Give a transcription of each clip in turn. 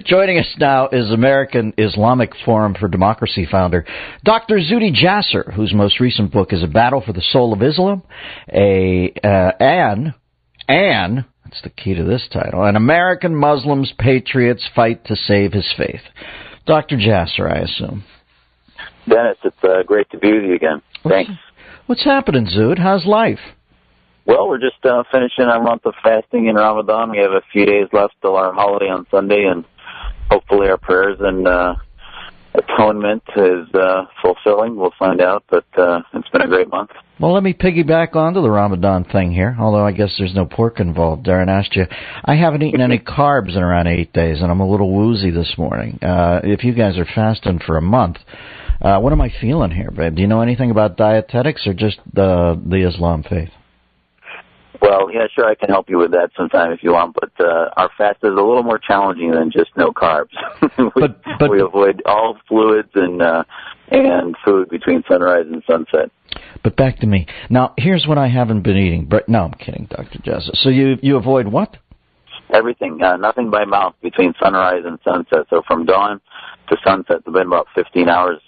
Joining us now is American Islamic Forum for Democracy founder Dr. Zuhdi Jasser, whose most recent book is A Battle for the Soul of Islam, and that's the key to this title, An American Muslim's Patriots Fight to Save His Faith. Dr. Jasser, I assume. Dennis, it's great to be with you again. Thanks. What's happening, Zud? How's life? Well, we're just finishing our month of fasting in Ramadan. We have a few days left till our holiday on Sunday, and hopefully our prayers and atonement is fulfilling. We'll find out, but it's been a great month. Well, let me piggyback onto the Ramadan thing here, although I guess there's no pork involved. Darren asked you. I haven't eaten any carbs in around 8 days, and I'm a little woozy this morning. If you guys are fasting for a month, what am I feeling here, babe? Do you know anything about dietetics or just the Islam faith? Well, yeah, sure, I can help you with that sometime if you want, but our fast is a little more challenging than just no carbs. We avoid all fluids and food between sunrise and sunset. But back to me. Now, here's what I haven't been eating. No, I'm kidding, Dr. Jasser. So you avoid what? Everything. Nothing by mouth between sunrise and sunset. So from dawn to sunset, it's been about 15 hours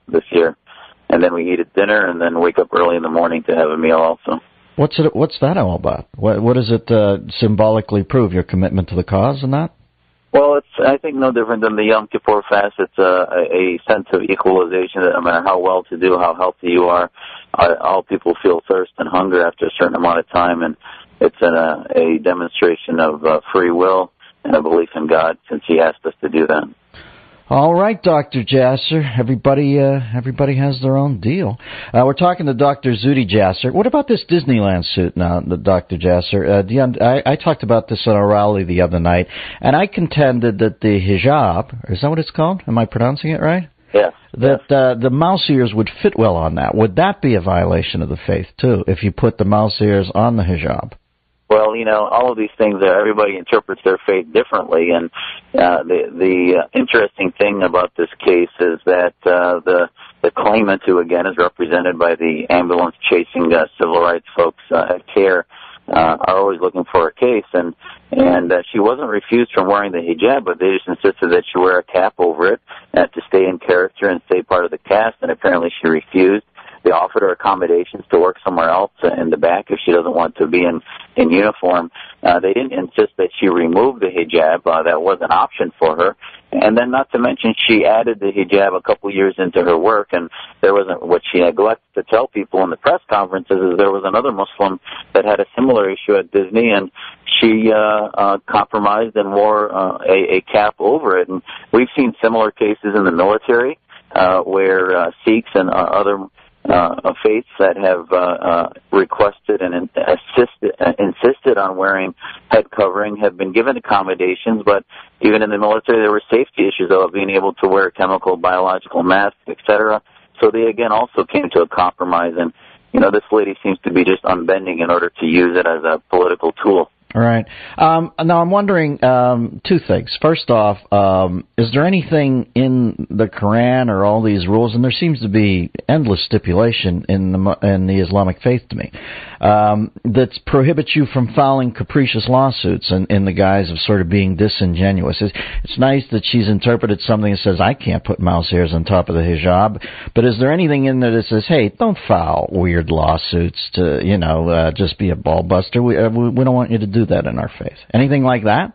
this year. And then we eat at dinner and then wake up early in the morning to have a meal also. What's that all about? What does it symbolically prove? Your commitment to the cause and that? Well, it's, I think, no different than the Yom Kippur fast. It's a sense of equalization that no matter how well-to-do, how healthy you are, all people feel thirst and hunger after a certain amount of time, and it's a demonstration of free will and a belief in God, since He asked us to do that. All right, Dr. Jasser. Everybody has their own deal. We're talking to Dr. Zuhdi Jasser. What about this Disneyland suit now, Dr. Jasser? I talked about this at a rally the other night, and I contended that the hijab, is that what it's called? Am I pronouncing it right? Yes. That the mouse ears would fit well on that. Would that be a violation of the faith, too, if you put the mouse ears on the hijab? Well, you know, all of these things, everybody interprets their faith differently, and the interesting thing about this case is that the claimant, who again is represented by the ambulance chasing civil rights folks at CARE, are always looking for a case, and she wasn't refused from wearing the hijab, but they just insisted that she wear a cap over it to stay in character and stay part of the cast, and apparently she refused. They offered her accommodations to work somewhere else in the back if she doesn't want to be in uniform. They didn't insist that she remove the hijab. That was an option for her. And then not to mention she added the hijab a couple years into her work, and there wasn't, what she neglected to tell people in the press conferences is there was another Muslim that had a similar issue at Disney, and she compromised and wore a cap over it. And we've seen similar cases in the military where Sikhs and other faiths that have requested and insisted on wearing head covering have been given accommodations, but even in the military there were safety issues of being able to wear chemical, biological masks, etc. So they again also came to a compromise, and you know, this lady seems to be just unbending in order to use it as a political tool. All right. Now I'm wondering two things. First off, is there anything in the Koran or all these rules, and there seems to be endless stipulation in the Islamic faith to me, that prohibits you from filing capricious lawsuits in the guise of sort of being disingenuous? It's nice that she's interpreted something that says I can't put mouse ears on top of the hijab, but is there anything in there that says, hey, don't file weird lawsuits to just be a ball buster? We don't want you to do that in our faith. Anything like that?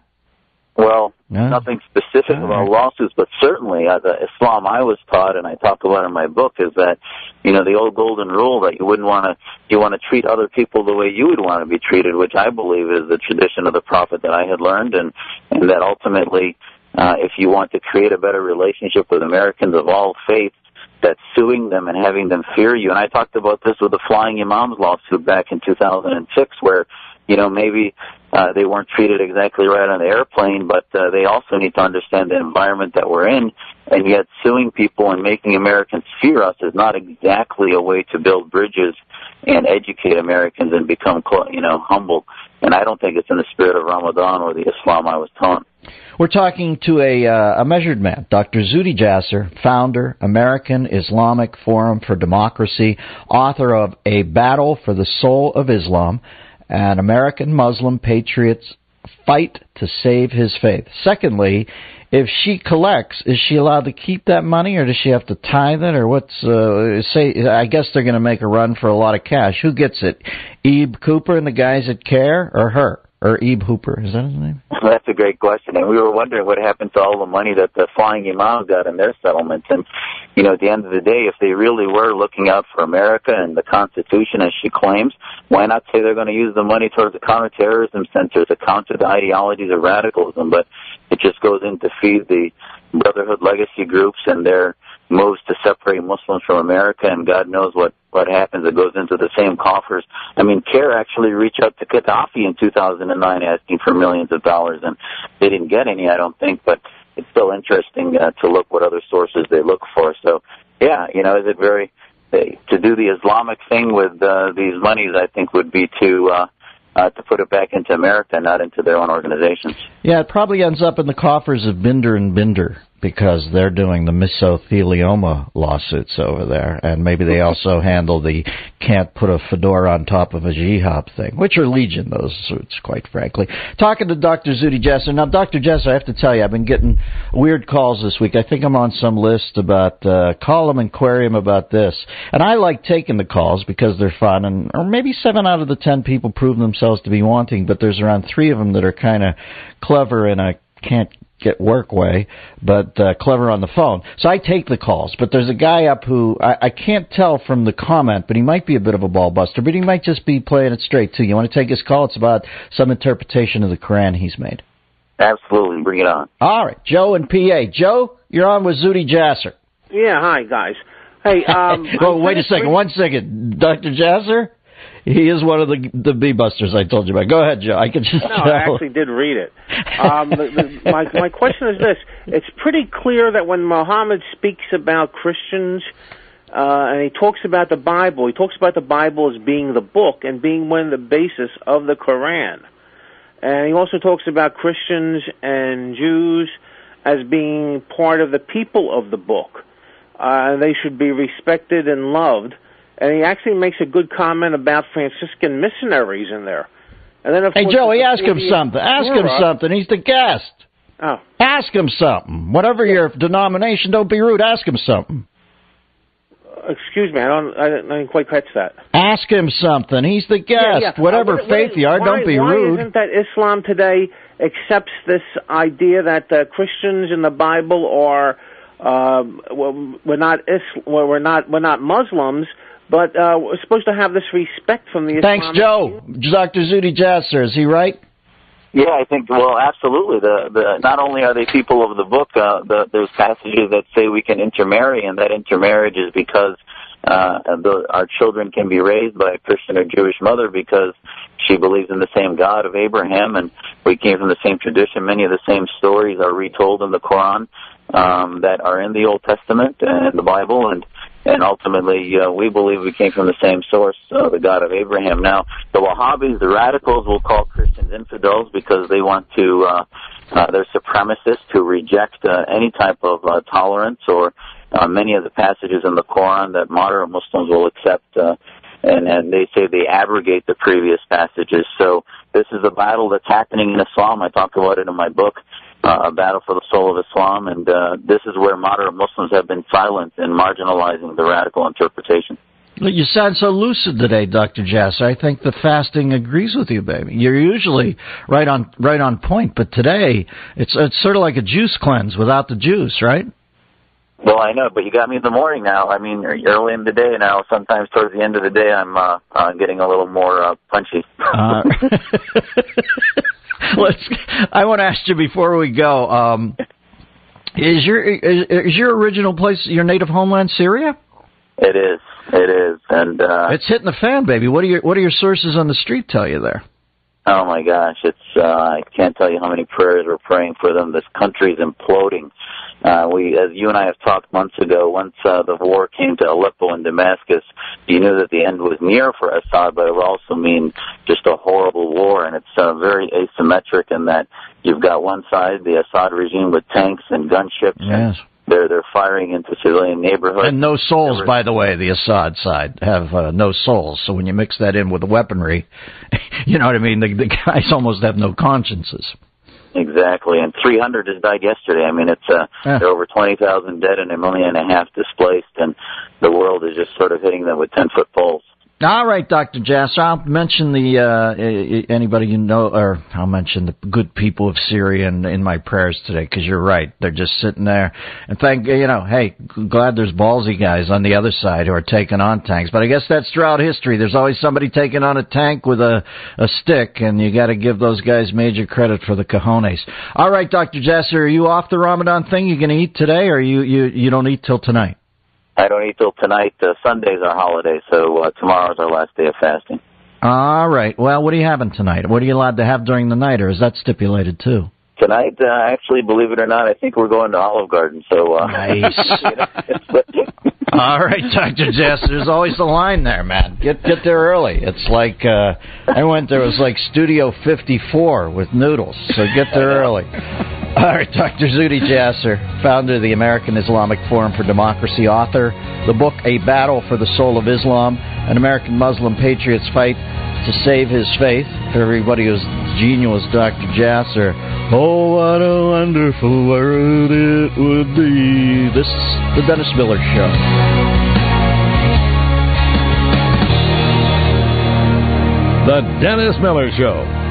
Well, nothing specific about lawsuits, but certainly the Islam I was taught, and I talk about in my book, is that, you know, the old golden rule that you want to treat other people the way you would want to be treated, which I believe is the tradition of the Prophet that I had learned, and that ultimately, if you want to create a better relationship with Americans of all faiths, that suing them and having them fear you. And I talked about this with the Flying Imams lawsuit back in 2006, where, you know, maybe they weren't treated exactly right on the airplane, but they also need to understand the environment that we're in, and yet suing people and making Americans fear us is not exactly a way to build bridges and educate Americans and become, humble. And I don't think it's in the spirit of Ramadan or the Islam I was taught. We're talking to a measured man, Dr. Zuhdi Jasser, founder, American Islamic Forum for Democracy, author of A Battle for the Soul of Islam, An American Muslim Patriots fight to save his faith. Secondly, if she collects, is she allowed to keep that money, or does she have to tithe it, or what's, I guess they're going to make a run for a lot of cash. Who gets it? Ebe Cooper and the guys at CARE, or her? Or Ebe Hooper, is that his name? That's a great question, and we were wondering what happened to all the money that the flying imams got in their settlements. And, at the end of the day, if they really were looking out for America and the Constitution, as she claims, why not say they're going to use the money towards the counterterrorism center to counter the ideologies of radicalism? But it just goes in to feed the Brotherhood legacy groups and their moves to separate Muslims from America, and God knows what happens. It goes into the same coffers. I mean, CARE actually reached out to Gaddafi in 2009 asking for millions of dollars, and they didn't get any, I don't think, but it's still interesting to look what other sources they look for. So, yeah, is it to do the Islamic thing with these monies, I think, would be to put it back into America, not into their own organizations. Yeah, it probably ends up in the coffers of Binder and Binder, because they're doing the mesothelioma lawsuits over there, and maybe they also handle the can't put a fedora on top of a jihad thing, which are legion, those suits, quite frankly. Talking to Dr. Zuhdi Jasser. Now, Dr. Jasser, I have to tell you, I've been getting weird calls this week. I think I'm on some list about, call him and query him about this. And I like taking the calls because they're fun, or maybe 7 out of the 10 people prove themselves to be wanting, but there's around 3 of them that are kind of clever in a can't get work way, but clever on the phone. So I take the calls, but there's a guy up who I can't tell from the comment, but he might be a bit of a ball buster, but he might just be playing it straight too. You want to take his call? It's about some interpretation of the Koran he's made. Absolutely, bring it on. All right, Joe in PA. Joe, you're on with Zuhdi Jasser. Yeah, hi guys. Hey, well, wait a second. 1 second, Dr. Jasser. He is one of the bee-busters I told you about. Go ahead, Joe. I can just tell. I actually did read it. My question is this. It's pretty clear that when Muhammad speaks about Christians, and he talks about the Bible as being the book and being one of the basis of the Koran. And he also talks about Christians and Jews as being part of the people of the book. They should be respected and loved. And he actually makes a good comment about Franciscan missionaries in there. And then, of course, Joey, ask him something. Ask him something. He's the guest. Oh. Ask him something. Whatever your denomination, don't be rude. Ask him something. Excuse me, I didn't quite catch that. Ask him something. He's the guest. Yeah. Whatever faith you are, don't be rude. Why isn't that Islam today accepts this idea that Christians in the Bible are we're not Muslims? But we're supposed to have this respect from the Islamic Thanks, Joe. Dr. Zuhdi Jasser, is he right? Yeah, I think, well, absolutely. Not only are they people of the book, there's passages that say we can intermarry, and that intermarriage is because our children can be raised by a Christian or Jewish mother because she believes in the same God of Abraham, and we came from the same tradition. Many of the same stories are retold in the Koran that are in the Old Testament and the Bible, and ultimately, we believe we came from the same source, the God of Abraham. Now, the Wahhabis, the radicals, will call Christians infidels because they want to, they're supremacists who reject any type of tolerance or many of the passages in the Koran that moderate Muslims will accept, and they say they abrogate the previous passages. So this is a battle that's happening in Islam. I talk about it in my book. A battle for the soul of Islam, and this is where moderate Muslims have been silent in marginalizing the radical interpretation. You sound so lucid today, Dr. Jasser. I think the fasting agrees with you, baby. You're usually right on point, but today it's sort of like a juice cleanse without the juice, right? Well, I know, but you got me in the morning now. I mean, early in the day now. Sometimes towards the end of the day, I'm getting a little more punchy. I want to ask you before we go, is your original place, your native homeland, Syria? It is, and it's hitting the fan, baby. What do your sources on the street tell you there? Oh my gosh, it's I can't tell you how many prayers we're praying for them. This country's imploding. As you and I have talked months ago, once the war came to Aleppo and Damascus, you knew that the end was near for Assad, but it would also mean just a horrible war, and it's very asymmetric in that you've got one side, the Assad regime with tanks and gunships, yes, they're firing into civilian neighborhoods. And no souls, by the way, the Assad side have no souls. So when you mix that in with the weaponry, you know what I mean? The guys almost have no consciences. Exactly, and 300 just died yesterday. I mean, there are over 20,000 dead and 1.5 million displaced, and the world is just sort of hitting them with 10-foot poles. All right, Dr. Jasser, I'll mention anybody you know, or I'll mention the good people of Syria in my prayers today, because you're right. They're just sitting there. And hey, glad there's ballsy guys on the other side who are taking on tanks. But I guess that's throughout history. There's always somebody taking on a tank with a stick, and you got to give those guys major credit for the cojones. All right, Dr. Jasser, are you off the Ramadan thing? You going to eat today, or you don't eat till tonight? I don't eat till tonight. Sunday's our holiday, so tomorrow's our last day of fasting. All right. Well, what are you having tonight? What are you allowed to have during the night, or is that stipulated too? Tonight, actually, believe it or not, I think we're going to Olive Garden. So nice. All right, Dr. Jasser. There's always a line there, man. Get there early. It's like I went there. It was like Studio 54 with noodles. So get there early. All right, Dr. Zuhdi Jasser, founder of the American Islamic Forum for Democracy, author, the book A Battle for the Soul of Islam, an American Muslim patriot's fight to save his faith. For everybody who's genius, Dr. Jasser. Oh, what a wonderful world it would be. This is the Dennis Miller Show. The Dennis Miller Show.